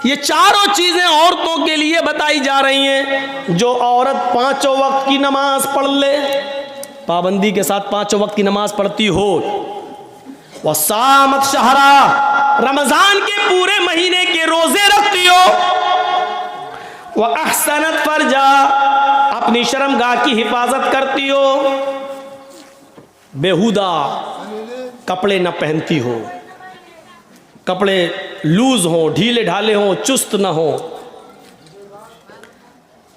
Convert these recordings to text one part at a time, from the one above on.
ये चारों चीजें औरतों के लिए बताई जा रही हैं। जो औरत 5 वक्त की नमाज पढ़ ले, पाबंदी के साथ 5 वक्त की नमाज पढ़ती हो, वह सामत शहरा, रमजान के पूरे महीने के रोजे रखती हो, वह अहसनत फरजा, अपनी शर्मगाह की हिफाजत करती हो, बेहुदा कपड़े न पहनती हो, कपड़े लूज हो, ढीले ढाले हो, चुस्त न हो,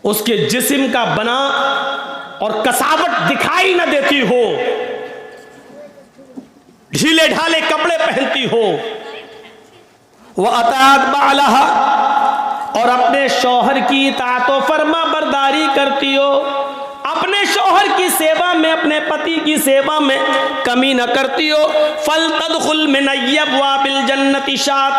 उसके जिस्म का बना और कसावट दिखाई न देती हो, ढीले ढाले कपड़े पहनती हो, वह अताअत बालहा, और अपने शौहर की इताअत व फरमा बरदारी करती हो, अपने शौहर की सेवा में, अपने पति की सेवा में कमी न करती हो। फल तदखुल मिन अय्यबवाबिल जन्नति शात,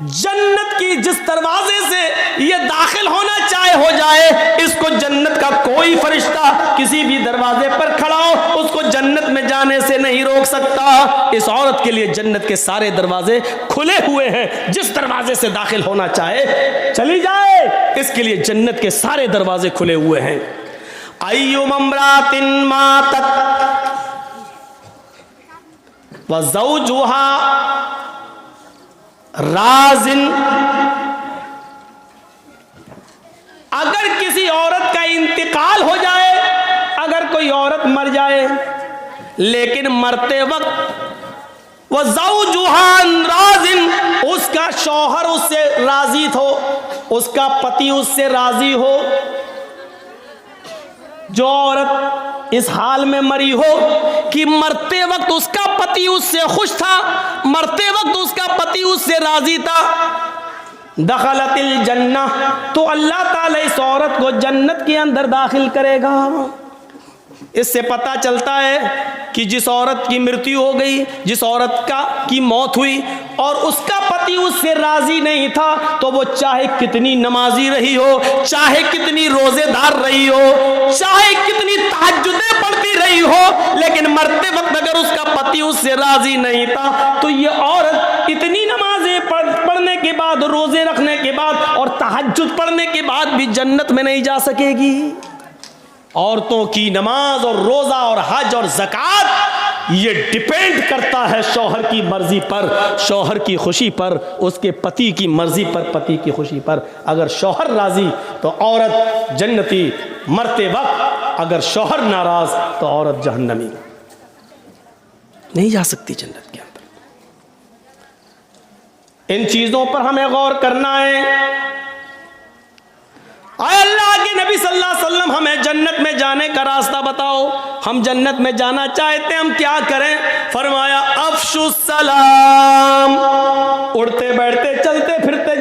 जन्नत की जिस दरवाजे से ये दाखिल होना चाहे हो जाए, इसको जन्नत का कोई फरिश्ता किसी भी दरवाजे पर खड़ा हो उसको जन्नत में जाने से नहीं रोक सकता। इस औरत के लिए जन्नत के सारे दरवाजे खुले हुए हैं, जिस दरवाजे से दाखिल होना चाहे चली जाए, इसके लिए जन्नत के सारे दरवाजे खुले हुए हैं। अय्युम अम्रातिन मातत व ज़ौजुहा राजिन, अगर किसी औरत का इंतकाल हो जाए, अगर कोई औरत मर जाए, लेकिन मरते वक्त वह ज़ौजुहा राजिन, उसका शौहर उससे राजी हो, उसका पति उससे राजी हो, जो औरत इस हाल में मरी हो कि मरते वक्त उसका पति उससे खुश था, मरते वक्त उसका पति उससे राजी था, दखलतिल जन्नह, तो अल्लाह ताला इस औरत को जन्नत के अंदर दाखिल करेगा। इससे पता चलता है कि जिस औरत की मृत्यु हो गई, जिस औरत की मौत हुई और उसका पति उससे राजी नहीं था, तो वो चाहे कितनी नमाजी रही हो, चाहे कितनी रोजेदार रही हो, चाहे कितनी तहज्जुदें पढ़ती रही हो, लेकिन मरते वक्त अगर उसका पति उससे राजी नहीं था, तो ये औरत इतनी नमाजें पढ़ने के बाद, रोजे रखने के बाद और तहज्जुद पढ़ने के बाद भी जन्नत में नहीं जा सकेगी। औरतों की नमाज और रोजा और हज और ज़कात ये डिपेंड करता है शौहर की मर्जी पर, शौहर की खुशी पर, उसके पति की मर्जी पर, पति की खुशी पर। अगर शौहर राजी तो औरत जन्नती, मरते वक्त अगर शौहर नाराज तो औरत जहन्नमी, नहीं जा सकती जन्नत के अंदर। इन चीजों पर हमें गौर करना है। आए अल्लाह के नबी सल्लल्लाहु अलैहि वसल्लम हमें जन्नत में जाने का रास्ता बताओ, हम जन्नत में जाना चाहते हैं, हम क्या करें? फरमाया अफ़शुस सलाम, उड़ते बैठते चलते फिरते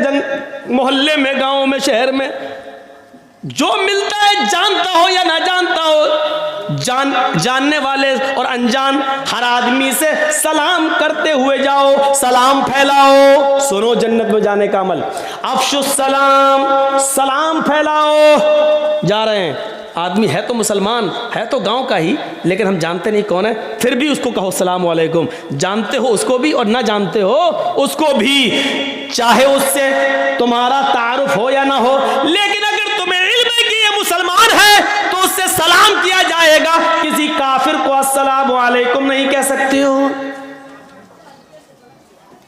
मोहल्ले में, गांव में, शहर में जो मिलता है, जानता हो या ना जानता हो, जानने वाले और अनजान हर आदमी से सलाम करते हुए जाओ, सलाम फैलाओ। सुनो जन्नत में जाने का अमल, अफ़शुस सलाम, सलाम फैलाओ। जा रहे हैं, आदमी है तो मुसलमान, है तो गांव का ही, लेकिन हम जानते नहीं कौन है, फिर भी उसको कहो सलाम वालेकुम। जानते हो उसको भी और ना जानते हो उसको भी, चाहे उससे तुम्हारा तारुफ हो या ना हो, लेकिन अगर तुम्हें इल्म है कि ये मुसलमान है तो उससे सलाम किया जाएगा। किसी काफिर को अस्सलाम वालेकुम नहीं कह सकते हो,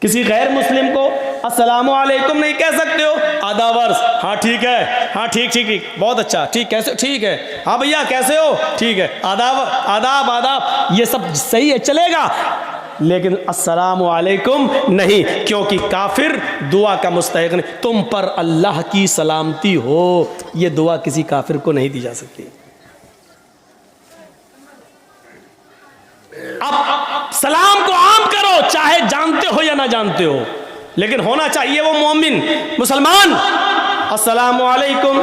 किसी गैर मुस्लिम को अस्सलाम वालेकुम नहीं कह सकते हो। आधा वर्ष, हाँ ठीक है, हाँ ठीक ठीक ठीक, बहुत अच्छा, ठीक, कैसे, ठीक है, हाँ भैया कैसे हो, ठीक है, आदाब आदाब आदाब, ये सब सही है, चलेगा, लेकिन अस्सलाम वालेकुम नहीं, क्योंकि काफिर दुआ का मुस्तहिक नहीं। तुम पर अल्लाह की सलामती हो, ये दुआ किसी काफिर को नहीं दी जा सकती। अब सलाम को आम करो, चाहे जानते हो या ना जानते हो, लेकिन होना चाहिए वो मोमिन मुसलमान। अस्सलाम वालेकुम।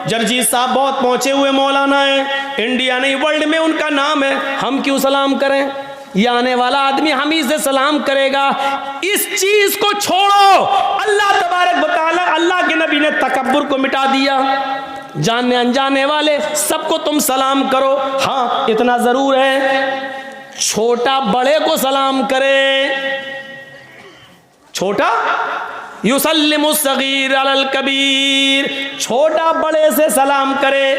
जरजीत साहब बहुत पहुंचे हुए मौलाना हैं, इंडिया नहीं वर्ल्ड में उनका नाम है, हम क्यों सलाम करें? ये आने वाला आदमी हम ही से सलाम करेगा। इस चीज को छोड़ो। अल्लाह तबारक व तआला, अल्लाह के नबी ने तकब्बुर को मिटा दिया। जानने अनजाने वाले सबको तुम सलाम करो। हाँ इतना जरूर है, छोटा बड़े को सलाम करे, छोटा युसल्लिमु सगीर अलल कबीर, छोटा बड़े से सलाम करे।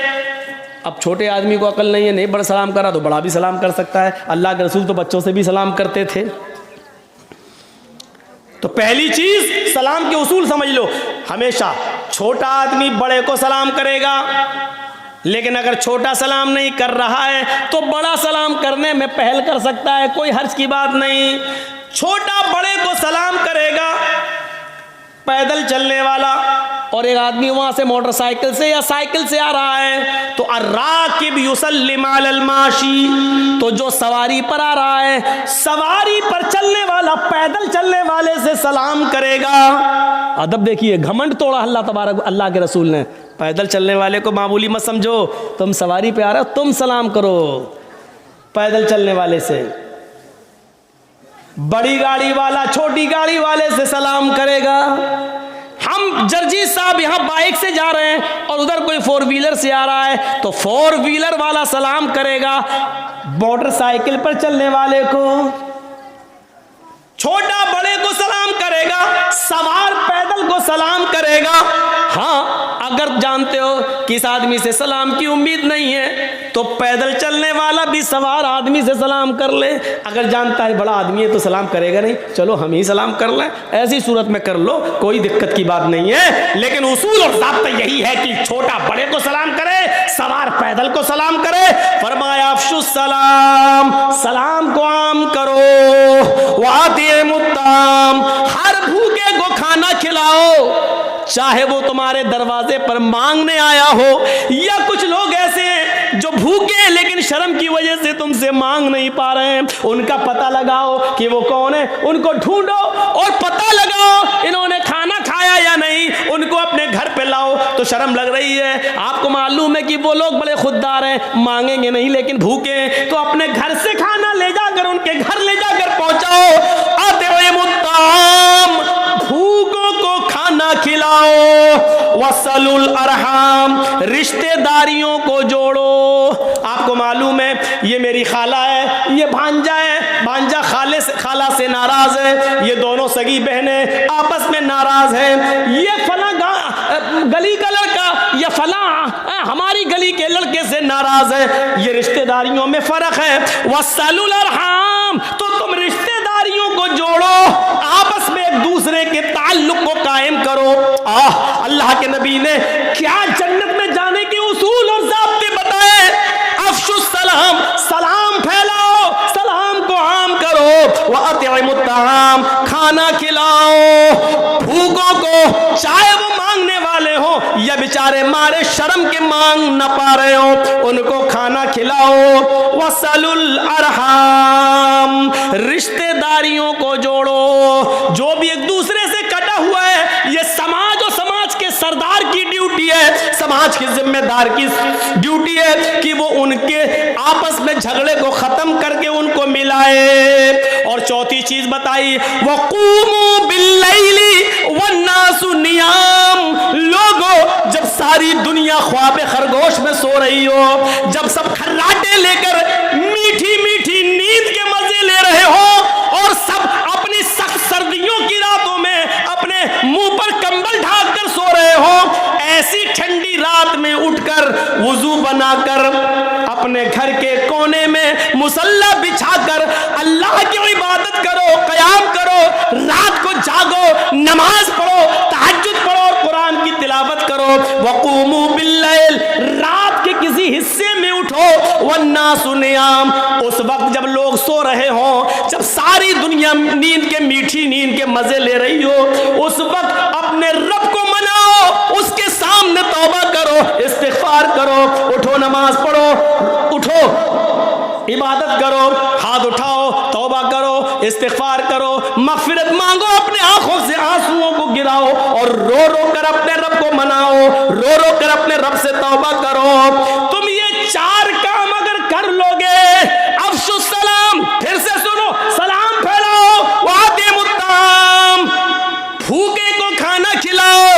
अब छोटे आदमी को अकल नहीं है, नहीं बड़ा सलाम करा तो बड़ा भी सलाम कर सकता है। अल्लाह के रसूल तो बच्चों से भी सलाम करते थे। तो पहली चीज सलाम के उसूल समझ लो, हमेशा छोटा आदमी बड़े को सलाम करेगा, लेकिन अगर छोटा सलाम नहीं कर रहा है तो बड़ा सलाम करने में पहल कर सकता है, कोई हर्ज की बात नहीं। छोटा बड़े को सलाम करेगा, पैदल चलने वाला और एक आदमी वहां से मोटरसाइकिल से या साइकिल से आ रहा है तो अर्राकिब युसल्लिम अलल माशी, तो जो सवारी पर आ रहा है, सवारी पर चलने वाला पैदल चलने वाले से सलाम करेगा। अदब देखिए, घमंड तोड़ा अल्लाह तबारक अल्लाह के रसूल ने। पैदल चलने वाले को मामूली मत समझो, तुम सवारी पे आ रहे हो तुम सलाम करो पैदल चलने वाले से। बड़ी गाड़ी वाला छोटी गाड़ी वाले से सलाम करेगा। हम जर्जी साहब यहाँ बाइक से जा रहे हैं और उधर कोई फोर व्हीलर से आ रहा है तो फोर व्हीलर वाला सलाम करेगा मोटरसाइकिल पर चलने वाले को। छोटा बड़े को सलाम करेगा, सवार पैदल को सलाम करेगा। हाँ, अगर जानते हो कि इस आदमी से सलाम की उम्मीद नहीं है तो पैदल चलने वाला भी सवार आदमी से सलाम कर ले। अगर जानता है बड़ा आदमी है तो सलाम करेगा नहीं, चलो हम ही सलाम कर लें, ऐसी सूरत में कर लो, कोई दिक्कत की बात नहीं है। लेकिन उसूल और ज़ाब्ता यही है कि छोटा बड़े को सलाम करे, सवार पैदल को सलाम करे। फरमाया अफ़शुस सलाम, सलाम को आम करो। वातिमुत्ताम, हर भूखे को खाना खिलाओ, चाहे वो तुम्हारे दरवाजे पर मांगने आया हो या कुछ लोग ऐसे हैं जो भूखे हैं लेकिन शर्म की वजह से तुमसे मांग नहीं पा रहे हैं। उनका पता लगाओ कि वो कौन है, उनको ढूंढो और पता लगाओ इन्होंने खाना खाया या नहीं, उनको अपने घर पे लाओ। तो शर्म लग रही है, आपको मालूम है कि वो लोग बड़े खुददार हैं, मांगेंगे नहीं लेकिन भूखे हैं, तो अपने घर से खाना ले जाकर उनके घर ले जाकर पहुंचाओ। अतिमुत्ताम, भूखों को खाना खिलाओ। वसलुल अरहाम, रिश्तेदारियों को जोड़ो। आपको मालूम है ये मेरी खाला है, ये भांजा है, भांजा खाला से नाराज है, ये दोनों सगी बहनें आपस में नाराज हैं, ये फला गली का लड़का या फला हमारी गली के लड़के से नाराज है। ये रिश्तेदारियों में फर्क है। वसलुल अरहाम, तो तुम रिश्तेदारियों को जोड़ो, आपस में एक दूसरे के ताल्लुक को कायम करो। अल्लाह के नबी ने क्या जन्नत में जाने के उसूल और ज़ाब्ते बताए। अफ़शुस सलाम, सलाम फैलाओ, सलाम को आम करो। वअतिमुत्ताम, खाना खिलाओ भूखों को, चाहे वो मांगने वाले हो या बेचारे मारे शर्म के मांग न पा रहे हो, उनको खाना खिलाओ। वसलुल अरहाम, रिश्तेदारियों को जोड़ो। जो भी एक दूसरे से कटा हुआ है, ये समाज और समाज के सरदार की ड्यूटी है, समाज के जिम्मेदार की ड्यूटी है कि वो उनके आपस में झगड़े को खत्म करके उनको मिलाए। और चौथी चीज बताई, वक़ूमू बिल्लैली वन्नासु नियाम, लोगों जब सारी दुनिया ख्वाब खरगोश में सो रही हो, जब सब खर्राटे लेकर मीठी मीठी नींद के मजे ले रहे हो और सब अपनी सख्त सर्दियों की रातों में अपने मुंह पर कंबल ढाक कर सो रहे हो, ऐसी ठंडी रात में उठकर वुजू बनाकर अपने घर के कोने में मुसल्ला बिछाकर अल्लाह की इबादत करो, क़याम करो, रात को जागो, नमाज पढ़ो, तहज्जुद पढ़ो और कुरान की तिलावत करो। वक़ूमू बिल्लैल, रात के किसी हिस्से में उठो। वन्नासु नियाम, उस वक्त जब लोग सो रहे हो, जब सारी दुनिया नींद के मीठी नींद के मजे ले रही हो, उस वक्त अपने रब को मनाओ, उसके सामने तौबा करो, इस्तिग़फ़ार करो, उठो नमाज पढ़ो, उठो इबादत करो, हाथ उठाओ, तौबा करो, इस्तिग़फ़ार करो, मग़फ़िरत मांगो, अपने आंखों से आंसुओं को गिराओ और रो रो कर अपने रब को मनाओ, रो रो कर अपने रब से तौबा करो। तुम ये चार काम अगर कर लोगे, अफ़शुस सलाम, फिर से सुनो, सलाम फैलाओ, वातिमुत्ताम, भूखे को खाना खिलाओ,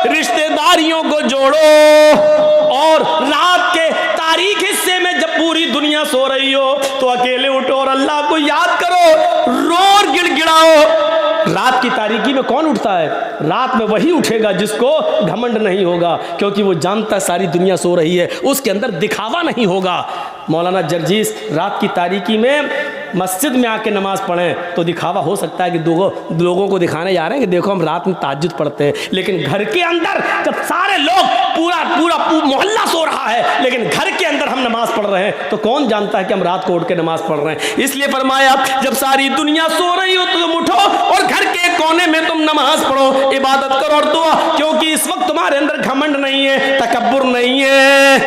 रिश्तेदारियों को जोड़ो और रात के तारीख हिस्से में जब पूरी दुनिया सो रही हो तो अकेले उठो और अल्लाह को याद करो, रो और गिड़गिड़ाओ। रात की तारीकी में कौन उठता है? रात में वही उठेगा जिसको घमंड नहीं होगा, क्योंकि वो जानता है सारी दुनिया सो रही है, उसके अंदर दिखावा नहीं होगा। मौलाना जर्जीस रात की तारीकी में मस्जिद में आके नमाज पढ़ें तो दिखावा हो सकता है कि लोगों को दिखाने जा रहे हैं कि देखो हम रात में तहज्जुद पढ़ते हैं, लेकिन घर के अंदर जब सारे लोग पूरा मोहल्ला सो रहा है लेकिन घर के अंदर हम नमाज पढ़ रहे हैं, तो कौन जानता है कि हम रात को उठ के नमाज पढ़ रहे हैं? इसलिए फरमाया जब सारी दुनिया सो रही हो तो तुम उठो और घर के कोने में तुम नमाज पढ़ो, इबादत करो और दुआ, क्योंकि इस वक्त तुम्हारे अंदर घमंड नहीं है, तकब्बुर नहीं है।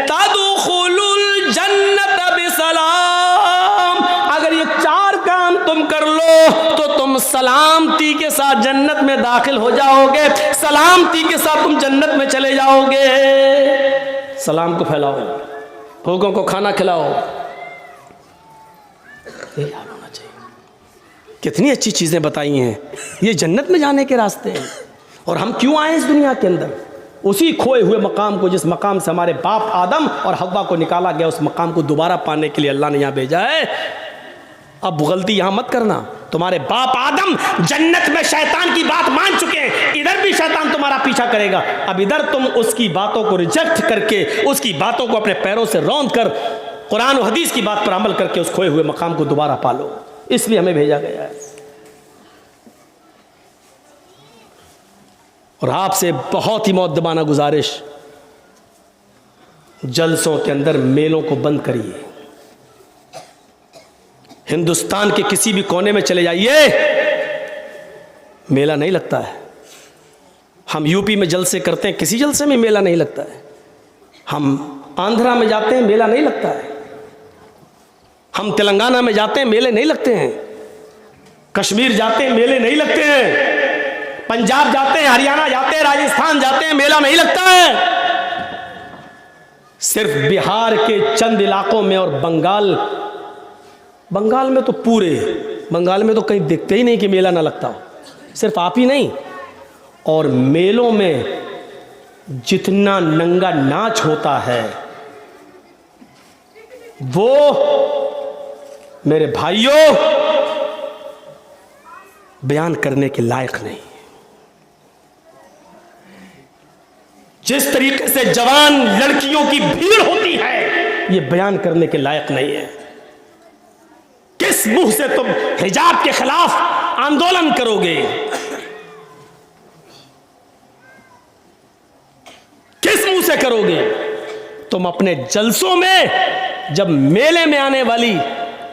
तदखुलुल जन्नत बिसलाम, अगर ये 4 काम तुम कर लो तो तुम सलामती के साथ जन्नत में दाखिल हो जाओगे, सलामती के साथ तुम जन्नत में चले जाओगे। सलाम को फैलाओ, भूखों को खाना खिलाओ, ये याद होना चाहिए। कितनी अच्छी चीजें बताई हैं, ये जन्नत में जाने के रास्ते हैं। और हम क्यों आए इस दुनिया के अंदर? उसी खोए हुए मकाम को, जिस मकाम से हमारे बाप आदम और हव्वा को निकाला गया, उस मकाम को दोबारा पाने के लिए अल्लाह ने यहाँ भेजा है। अब गलती यहाँ मत करना, तुम्हारे बाप आदम जन्नत में शैतान की बात मान चुके हैं, इधर भी शैतान तुम्हारा पीछा करेगा। अब इधर तुम उसकी बातों को रिजेक्ट करके, उसकी बातों को अपने पैरों से रौंद कर कुरान और हदीस की बात पर अमल करके उस खोए हुए मकाम को दोबारा पालो, इसलिए हमें भेजा गया है। और आपसे बहुत ही मुअद्दबाना गुजारिश, जलसों के अंदर मेलों को बंद करिए। हिंदुस्तान के किसी भी कोने में चले जाइए, मेला नहीं लगता है। हम यूपी में जलसे करते हैं, किसी जलसे में मेला नहीं लगता है। हम आंध्रा में जाते हैं, मेला नहीं लगता है। हम तेलंगाना में जाते हैं, मेले नहीं लगते हैं। कश्मीर जाते हैं, मेले नहीं लगते हैं। पंजाब जाते हैं, हरियाणा जाते हैं, राजस्थान जाते हैं, मेला नहीं लगता है। सिर्फ बिहार के चंद इलाकों में और बंगाल में तो पूरे बंगाल में तो कहीं दिखते ही नहीं कि मेला ना लगता हो। सिर्फ आप ही नहीं, और मेलों में जितना नंगा नाच होता है वो मेरे भाइयों बयान करने के लायक नहीं। जिस तरीके से जवान लड़कियों की भीड़ होती है, ये बयान करने के लायक नहीं है। किस मुंह से तुम हिजाब के खिलाफ आंदोलन करोगे? किस मुंह से करोगे? तुम अपने जलसों में जब मेले में आने वाली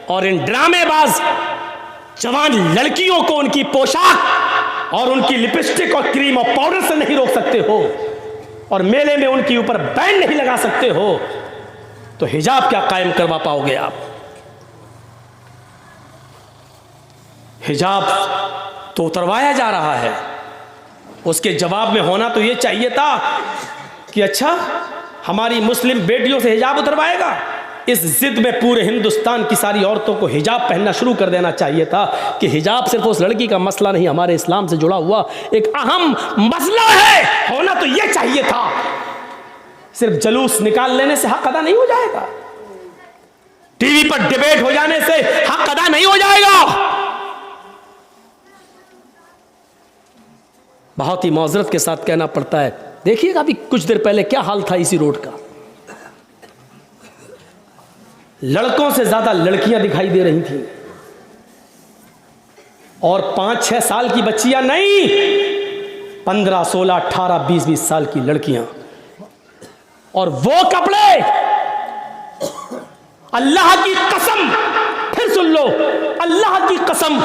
और इन ड्रामेबाज जवान लड़कियों को उनकी पोशाक और उनकी लिपस्टिक और क्रीम और पाउडर से नहीं रोक सकते हो, और मेले में उनके ऊपर बैन नहीं लगा सकते हो, तो हिजाब क्या कायम करवा पाओगे आप? हिजाब तो उतरवाया जा रहा है, उसके जवाब में होना तो ये चाहिए था कि अच्छा हमारी मुस्लिम बेटियों से हिजाब उतरवाएगा। इस जिद में पूरे हिंदुस्तान की सारी औरतों को हिजाब पहनना शुरू कर देना चाहिए था कि हिजाब सिर्फ उस लड़की का मसला नहीं, हमारे इस्लाम से जुड़ा हुआ एक अहम मसला है। होना तो यह चाहिए था। सिर्फ जलूस निकाल लेने से हक अदा नहीं हो जाएगा, टीवी पर डिबेट हो जाने से हक अदा नहीं हो जाएगा। बहुत ही मौजरत के साथ कहना पड़ता है, देखिएगा अभी कुछ देर पहले क्या हाल था इसी रोड का। लड़कों से ज्यादा लड़कियां दिखाई दे रही थी, और 5-6 साल की बच्चियां नहीं, 15, 16, 18, 20 साल की लड़कियां। और वो कपड़े, अल्लाह की कसम, फिर सुन लो, अल्लाह की कसम,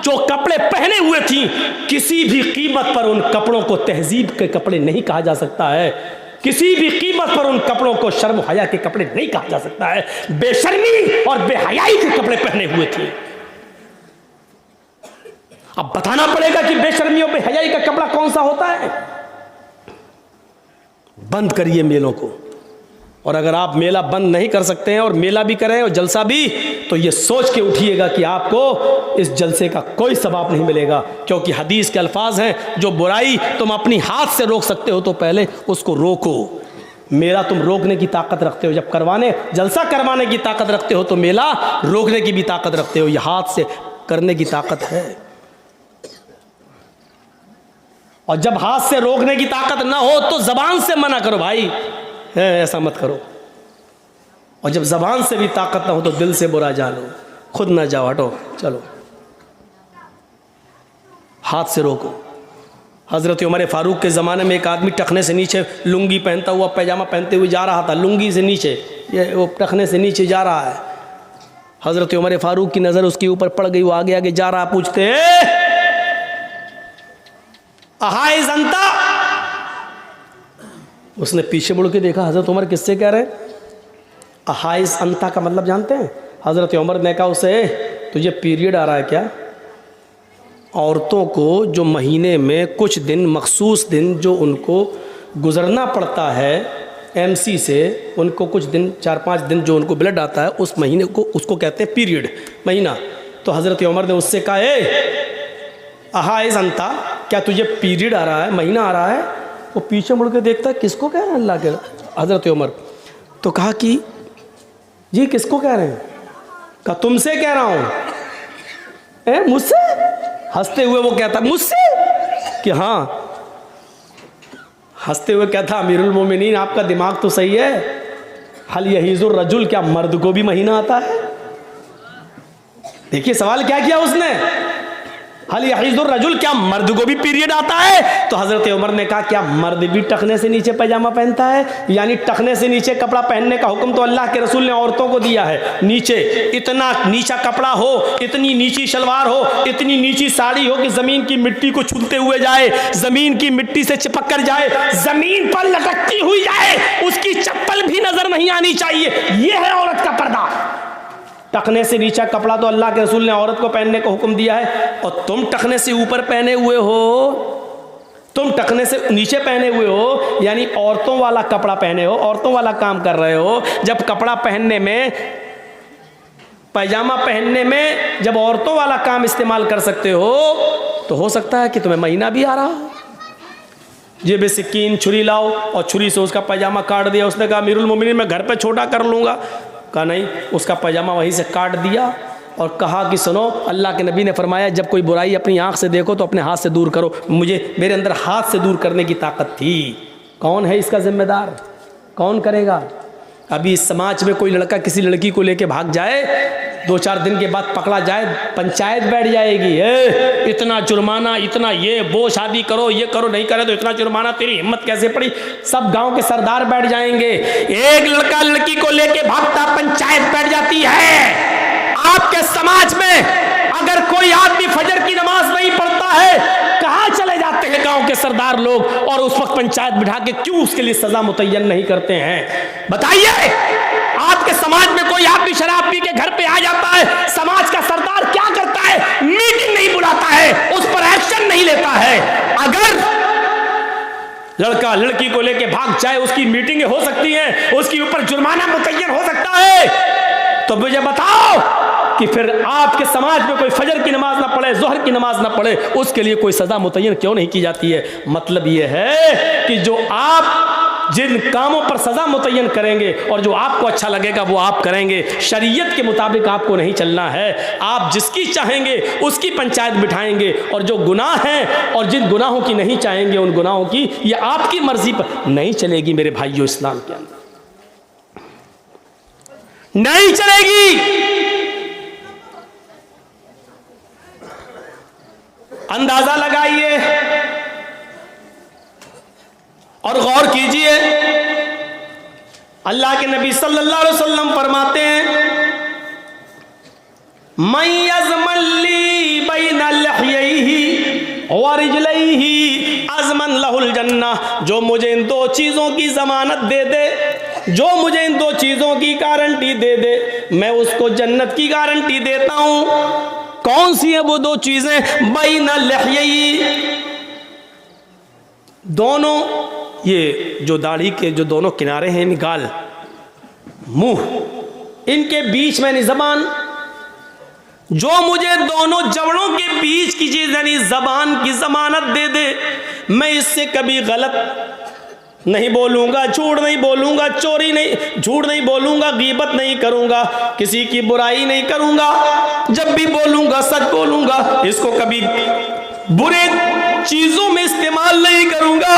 जो कपड़े पहने हुए थी, किसी भी कीमत पर उन कपड़ों को तहजीब के कपड़े नहीं कहा जा सकता है। किसी भी कीमत पर उन कपड़ों को शर्म हया के कपड़े नहीं कहा जा सकता है। बेशर्मी और बेहयाई के कपड़े पहने हुए थे। अब बताना पड़ेगा कि बेशर्मी और बेहयाई का कपड़ा कौन सा होता है। बंद करिए मेलों को, और अगर आप मेला बंद नहीं कर सकते हैं और मेला भी करें और जलसा भी, तो ये सोच के उठिएगा कि आपको इस जलसे का कोई सवाब नहीं मिलेगा, क्योंकि हदीस के अल्फाज हैं, जो बुराई तुम अपनी हाथ से रोक सकते हो तो पहले उसको रोको। मेला तुम रोकने की ताकत रखते हो, जब जलसा करवाने की ताकत रखते हो तो मेला रोकने की भी ताकत रखते हो। ये हाथ से करने की ताकत है। और जब हाथ से रोकने की ताकत ना हो तो जबान से मना करो, भाई ऐसा मत करो। और जब जबान से भी ताकत ना हो तो दिल से बुरा जानो, खुद ना जाओ, हटो, चलो, हाथ से रोको। हज़रत उमर फारूक के ज़माने में एक आदमी टखने से नीचे लुंगी पहनता हुआ, पैजामा पहनते हुए जा रहा था, लुंगी से नीचे, ये वो टखने से नीचे जा रहा है। हज़रत उमर फारूक की नज़र उसके ऊपर पड़ गई, वो आगे आगे जा रहा, पूछते अहाय जनता। उसने पीछे मुड़ के देखा, हज़रत उमर किससे कह रहे हैं? अहाइस अंता का मतलब जानते हैं? हज़रत उमर ने कहा उसे, तुझे पीरियड आ रहा है क्या? औरतों को जो महीने में कुछ दिन, मखसूस दिन जो उनको गुज़रना पड़ता है एमसी से, उनको कुछ दिन, 4-5 दिन जो उनको ब्लड आता है, उस महीने को उसको कहते हैं पीरियड, महीना। तो हज़रत उमर ने उससे कहा, अहाइस अंता, क्या तुझे पीरियड आ रहा है, महीना आ रहा है? वो पीछे मुड़ के देखता है, किसको कह रहे हैं अल्लाह के हज़रत उमर? तो कहा कि जी किसको कह रहे हैं? कहा तुमसे कह रहा हूँ। मुझसे? हंसते हुए वो कहता मुझसे? कि हाँ। हंसते हुए कहता, अमीरुल मोमिनीन आपका दिमाग तो सही है, हल यहीजुर रजुल, क्या मर्द को भी महीना आता है? देखिए सवाल क्या किया उसने, हल यहीजुर रजुल, क्या मर्द को भी पीरियड आता है? तो हज़रत उमर ने कहा, क्या मर्द भी टखने से नीचे पैजामा पहनता है? यानी टखने से नीचे कपड़ा पहनने का हुक्म तो अल्लाह के रसूल ने औरतों को दिया है। नीचे इतना नीचा कपड़ा हो, इतनी नीची शलवार हो, इतनी नीची साड़ी हो कि ज़मीन की मिट्टी को छूते हुए जाए, ज़मीन की मिट्टी से चिपक कर जाए, ज़मीन पर लटकती हुई जाए, उसकी चप्पल भी नज़र नहीं आनी चाहिए। यह है औरत का पर्दा। टखने से नीचा कपड़ा तो अल्लाह के रसूल ने औरत को पहनने का हुक्म दिया है, और तुम टखने से ऊपर पहने हुए हो, तुम टखने से नीचे पहने हुए हो, यानी औरतों वाला कपड़ा पहने हो, औरतों वाला काम कर रहे हो। जब कपड़ा पहनने में, पैजामा पहनने में जब औरतों वाला काम इस्तेमाल कर सकते हो, तो हो सकता है कि तुम्हें महीना भी आ रहा हो। जेब सिक्कीन, छुरी लाओ, और छुरी से उसका पैजामा काट दिया। उसने कहा अमीरुल मोमिनीन मैं घर पे छोटा कर लूँगा। कहा नहीं, उसका पैजामा वहीं से काट दिया और कहा कि सुनो, अल्लाह के नबी ने फरमाया जब कोई बुराई अपनी आँख से देखो तो अपने हाथ से दूर करो। मेरे अंदर हाथ से दूर करने की ताकत थी। कौन है इसका जिम्मेदार? कौन करेगा? अभी इस समाज में कोई लड़का किसी लड़की को लेके भाग जाए, 2-4 दिन के बाद पकड़ा जाए, पंचायत बैठ जाएगी, इतना जुर्माना, इतना ये वो, शादी करो, ये करो, नहीं करे तो इतना जुर्माना, तेरी हिम्मत कैसे पड़ी? सब गांव के सरदार बैठ जाएंगे। एक लड़का लड़की को लेके भागता, पंचायत बैठ जाती है। आपके समाज में अगर कोई आदमी फजर की नमाज नहीं पढ़ता है, कहाँ चले जाते हैं गांव के सरदार लोग, और उस वक्त पंचायत बिठा के क्यों उसके लिए सजा मुतय्यन नहीं करते हैं? बताइए। आपके समाज में कोई आदमी शराब पी के घर पे आ जाता है, समाज का सरदार क्या करता है? मीटिंग नहीं बुलाता है, उस पर एक्शन नहीं लेता है। अगर लड़का लड़की को लेके भाग जाए, उसकी मीटिंगें हो सकती हैं, उसके ऊपर जुर्माना मुतय्यन हो सकता है, तो मुझे बताओ कि फिर आपके समाज में कोई फजर की नमाज ना पढ़े, जोहर की नमाज ना पढ़े, उसके लिए कोई सजा मुतय्यन क्यों नहीं की जाती है? मतलब यह है कि जो आप जिन कामों पर सजा मुतय्यन करेंगे और जो आपको अच्छा लगेगा वो आप करेंगे। शरीयत के मुताबिक आपको नहीं चलना है। आप जिसकी चाहेंगे उसकी पंचायत बिठाएंगे, और जो गुनाह हैं और जिन गुनाहों की नहीं चाहेंगे उन गुनाहों की ये आपकी मर्जी पर नहीं चलेगी। मेरे भाइयों, इस्लाम के अंदर नहीं चलेगी। अंदाजा लगाइए और गौर कीजिए। अल्लाह के नबी सल्लल्लाहु अलैहि वसल्लम फरमाते हैं, मय्यज़मल्ली बैना लहयैहि व रिजलैहि अज़मन लहुल जन्नह। जो मुझे इन 2 चीज़ों की ज़मानत दे दे, जो मुझे इन 2 चीज़ों की गारंटी दे दे, मैं उसको जन्नत की गारंटी देता हूँ। कौन सी है वो 2 चीज़ें? बैना लहयैहि, दोनों ये जो दाढ़ी के जो दोनों किनारे हैं, गाल, मुंह, इनके बीच में ज़बान, जो मुझे दोनों जबड़ों के बीच की चीज़ यानी ज़बान की ज़मानत दे दे, मैं इससे कभी गलत नहीं बोलूँगा, झूठ नहीं बोलूँगा, चोरी नहीं, झूठ नहीं बोलूँगा, गीबत नहीं करूँगा, किसी की बुराई नहीं करूँगा, जब भी बोलूँगा सच बोलूँगा, इसको कभी बुरे चीजों में इस्तेमाल नहीं करूंगा।